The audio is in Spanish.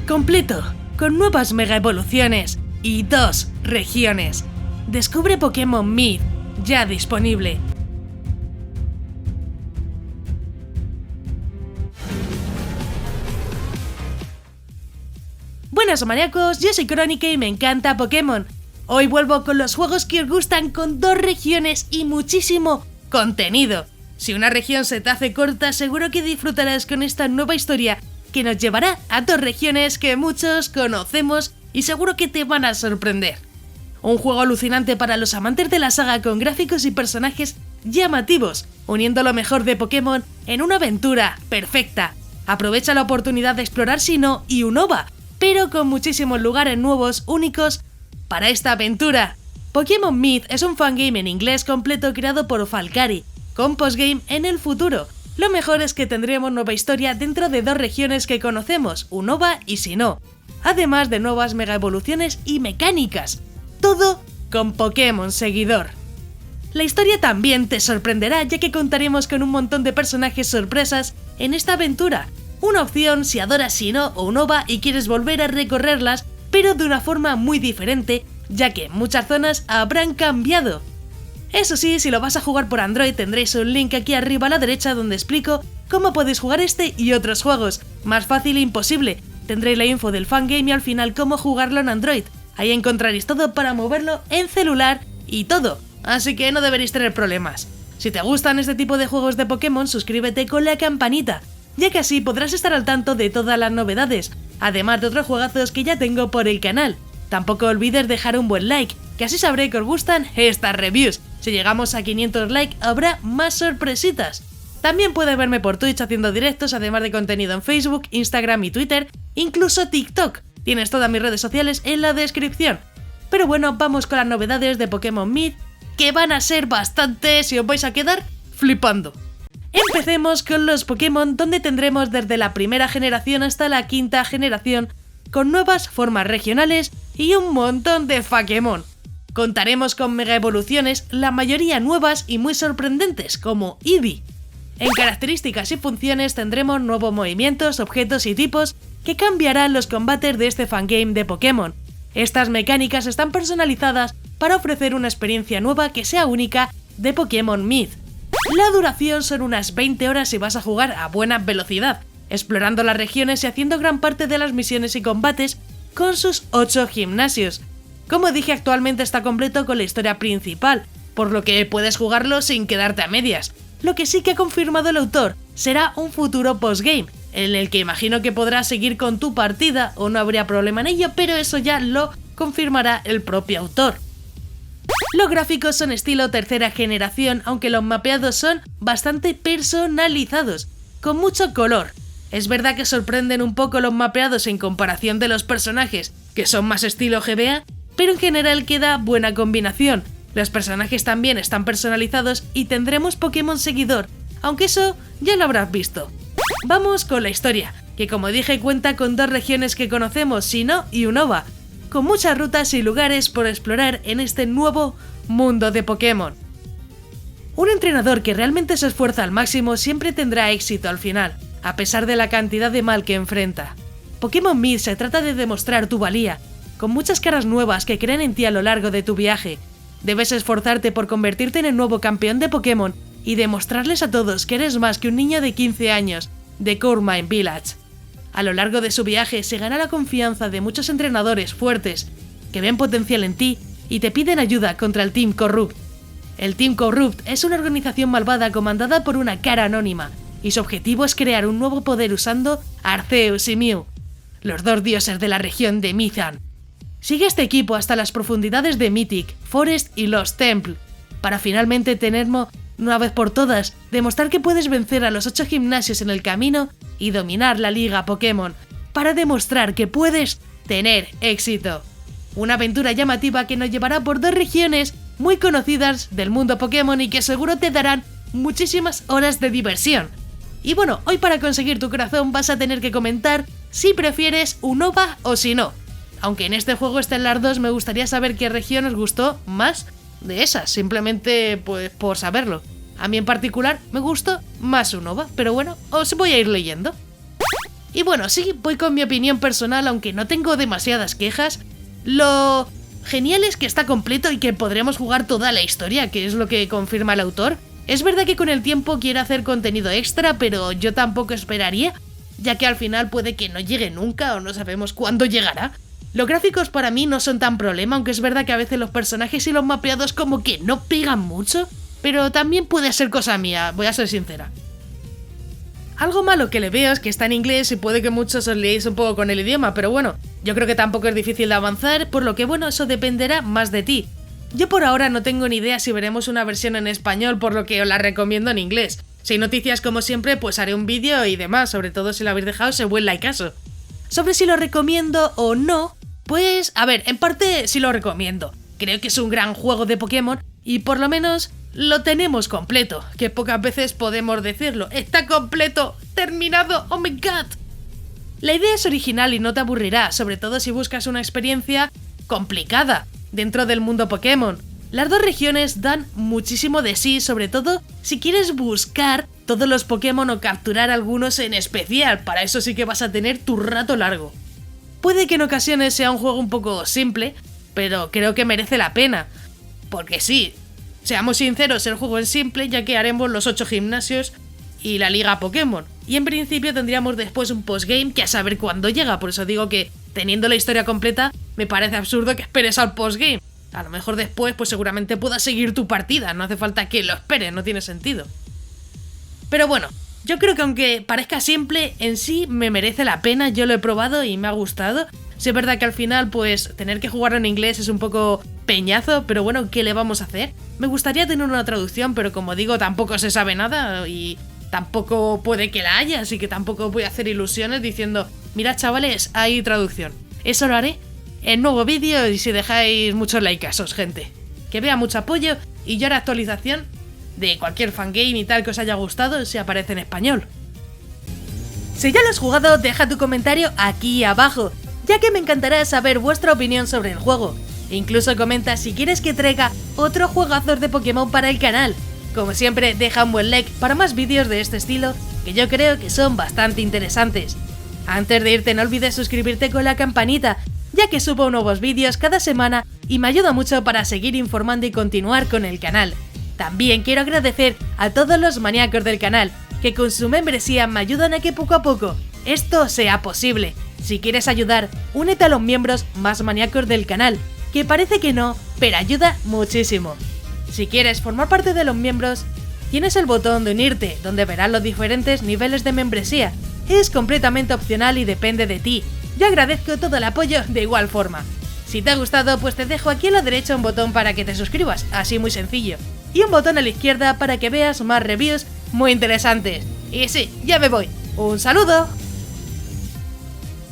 completo, con nuevas mega evoluciones y 2 regiones. Descubre Pokémon Myth, ya disponible. Buenas maníacos, yo soy Crónica y me encanta Pokémon. Hoy vuelvo con los juegos que os gustan con 2 regiones y muchísimo contenido. Si una región se te hace corta, seguro que disfrutarás con esta nueva historia que nos llevará a 2 regiones que muchos conocemos y seguro que te van a sorprender. Un juego alucinante para los amantes de la saga con gráficos y personajes llamativos, uniendo lo mejor de Pokémon en una aventura perfecta. Aprovecha la oportunidad de explorar Sinnoh y Unova, pero con muchísimos lugares nuevos, únicos para esta aventura. Pokémon Myth es un fangame en inglés completo creado por Falcari, con postgame en el futuro. Lo mejor es que tendremos nueva historia dentro de 2 regiones que conocemos, Unova y Sinnoh, además de nuevas mega evoluciones y mecánicas. Todo con Pokémon seguidor. La historia también te sorprenderá, ya que contaremos con un montón de personajes sorpresas en esta aventura. Una opción si adoras Sinnoh o Unova y quieres volver a recorrerlas, pero de una forma muy diferente, ya que muchas zonas habrán cambiado. Eso sí, si lo vas a jugar por Android tendréis un link aquí arriba a la derecha donde explico cómo podéis jugar este y otros juegos. Más fácil e imposible. Tendréis la info del fangame y al final cómo jugarlo en Android. Ahí encontraréis todo para moverlo en celular y todo, así que no deberéis tener problemas. Si te gustan este tipo de juegos de Pokémon, suscríbete con la campanita, ya que así podrás estar al tanto de todas las novedades, además de otros juegazos que ya tengo por el canal. Tampoco olvides dejar un buen like, que así sabré que os gustan estas reviews. Si llegamos a 500 likes habrá más sorpresitas. También puedes verme por Twitch haciendo directos, además de contenido en Facebook, Instagram y Twitter, incluso TikTok. Tienes todas mis redes sociales en la descripción. Pero bueno, vamos con las novedades de Pokémon Myth, que van a ser bastantes y os vais a quedar flipando. Empecemos con los Pokémon, donde tendremos desde la primera generación hasta la 5ª generación, con nuevas formas regionales y un montón de Fakemon. Contaremos con mega evoluciones, la mayoría nuevas y muy sorprendentes, como Eevee. En características y funciones tendremos nuevos movimientos, objetos y tipos que cambiarán los combates de este fangame de Pokémon. Estas mecánicas están personalizadas para ofrecer una experiencia nueva que sea única de Pokémon Myth. La duración son unas 20 horas si vas a jugar a buena velocidad, explorando las regiones y haciendo gran parte de las misiones y combates con sus 8 gimnasios. Como dije, actualmente está completo con la historia principal, por lo que puedes jugarlo sin quedarte a medias. Lo que sí que ha confirmado el autor será un futuro postgame, en el que imagino que podrás seguir con tu partida o no habría problema en ello, pero eso ya lo confirmará el propio autor. Los gráficos son estilo 3ª generación, aunque los mapeados son bastante personalizados, con mucho color. Es verdad que sorprenden un poco los mapeados en comparación de los personajes, que son más estilo GBA, pero en general queda buena combinación. Los personajes también están personalizados y tendremos Pokémon seguidor, aunque eso ya lo habrás visto. Vamos con la historia, que como dije cuenta con 2 regiones que conocemos, Sinnoh y Unova, con muchas rutas y lugares por explorar en este nuevo mundo de Pokémon. Un entrenador que realmente se esfuerza al máximo siempre tendrá éxito al final, a pesar de la cantidad de mal que enfrenta. Pokémon Myth se trata de demostrar tu valía, con muchas caras nuevas que creen en ti a lo largo de tu viaje. Debes esforzarte por convertirte en el nuevo campeón de Pokémon y demostrarles a todos que eres más que un niño de 15 años, de Courmine Village. A lo largo de su viaje se gana la confianza de muchos entrenadores fuertes, que ven potencial en ti y te piden ayuda contra el Team Corrupt. El Team Corrupt es una organización malvada comandada por una cara anónima, y su objetivo es crear un nuevo poder usando Arceus y Mew, los 2 dioses de la región de Mythan. Sigue este equipo hasta las profundidades de Mythic, Forest y Lost Temple, para finalmente tenermo, una vez por todas, demostrar que puedes vencer a los 8 gimnasios en el camino y dominar la Liga Pokémon, para demostrar que puedes tener éxito. Una aventura llamativa que nos llevará por 2 regiones muy conocidas del mundo Pokémon y que seguro te darán muchísimas horas de diversión. Y bueno, hoy para conseguir tu corazón vas a tener que comentar si prefieres Unova o Sinnoh. Aunque en este juego estén las 2, me gustaría saber qué región os gustó más de esas, simplemente pues por saberlo. A mí en particular me gustó más Unova, pero bueno, os voy a ir leyendo. Y bueno, sí, voy con mi opinión personal, aunque no tengo demasiadas quejas. Lo genial es que está completo y que podremos jugar toda la historia, que es lo que confirma el autor. Es verdad que con el tiempo quiere hacer contenido extra, pero yo tampoco esperaría, ya que al final puede que no llegue nunca o no sabemos cuándo llegará. Los gráficos para mí no son tan problema, aunque es verdad que a veces los personajes y los mapeados como que no pegan mucho, pero también puede ser cosa mía, voy a ser sincera. Algo malo que le veo es que está en inglés y puede que muchos os liéis un poco con el idioma, pero bueno, yo creo que tampoco es difícil de avanzar, por lo que bueno, eso dependerá más de ti. Yo por ahora no tengo ni idea si veremos una versión en español, por lo que os la recomiendo en inglés. Si hay noticias como siempre, pues haré un vídeo y demás, sobre todo si lo habéis dejado ese buen likeazo. Sobre si lo recomiendo o no, pues a ver, en parte sí lo recomiendo. Creo que es un gran juego de Pokémon y por lo menos lo tenemos completo, que pocas veces podemos decirlo. ¡Está completo! ¡Terminado! ¡Oh my god! La idea es original y no te aburrirá, sobre todo si buscas una experiencia complicada dentro del mundo Pokémon. Las dos regiones dan muchísimo de sí, sobre todo si quieres buscar todos los Pokémon o capturar algunos en especial, para eso sí que vas a tener tu rato largo. Puede que en ocasiones sea un juego un poco simple, pero creo que merece la pena, porque sí, seamos sinceros, el juego es simple ya que haremos los 8 gimnasios y la liga Pokémon, y en principio tendríamos después un postgame que a saber cuándo llega, por eso digo que teniendo la historia completa me parece absurdo que esperes al postgame. A lo mejor después pues seguramente puedas seguir tu partida, no hace falta que lo esperes, no tiene sentido. Pero bueno, yo creo que aunque parezca simple, en sí me merece la pena, yo lo he probado y me ha gustado. Sí es verdad que al final pues tener que jugarlo en inglés es un poco peñazo, pero bueno, ¿qué le vamos a hacer? Me gustaría tener una traducción, pero como digo tampoco se sabe nada y tampoco puede que la haya, así que tampoco voy a hacer ilusiones diciendo mirad chavales, hay traducción. Eso lo haré en nuevo vídeo y si dejáis muchos likeasos, gente. Que vea mucho apoyo y yo haré actualización de cualquier fangame y tal que os haya gustado si aparece en español. Si ya lo has jugado, deja tu comentario aquí abajo, ya que me encantará saber vuestra opinión sobre el juego. Incluso comenta si quieres que traiga otro juegazos de Pokémon para el canal. Como siempre, deja un buen like para más vídeos de este estilo, que yo creo que son bastante interesantes. Antes de irte no olvides suscribirte con la campanita, ya que subo nuevos vídeos cada semana y me ayuda mucho para seguir informando y continuar con el canal. También quiero agradecer a todos los maníacos del canal, que con su membresía me ayudan a que poco a poco esto sea posible. Si quieres ayudar, únete a los miembros más maníacos del canal, que parece que no, pero ayuda muchísimo. Si quieres formar parte de los miembros, tienes el botón de unirte, donde verás los diferentes niveles de membresía. Es completamente opcional y depende de ti. Yo agradezco todo el apoyo de igual forma. Si te ha gustado, pues te dejo aquí a la derecha un botón para que te suscribas, así muy sencillo. Y un botón a la izquierda para que veas más reviews muy interesantes. Y sí, ya me voy. ¡Un saludo!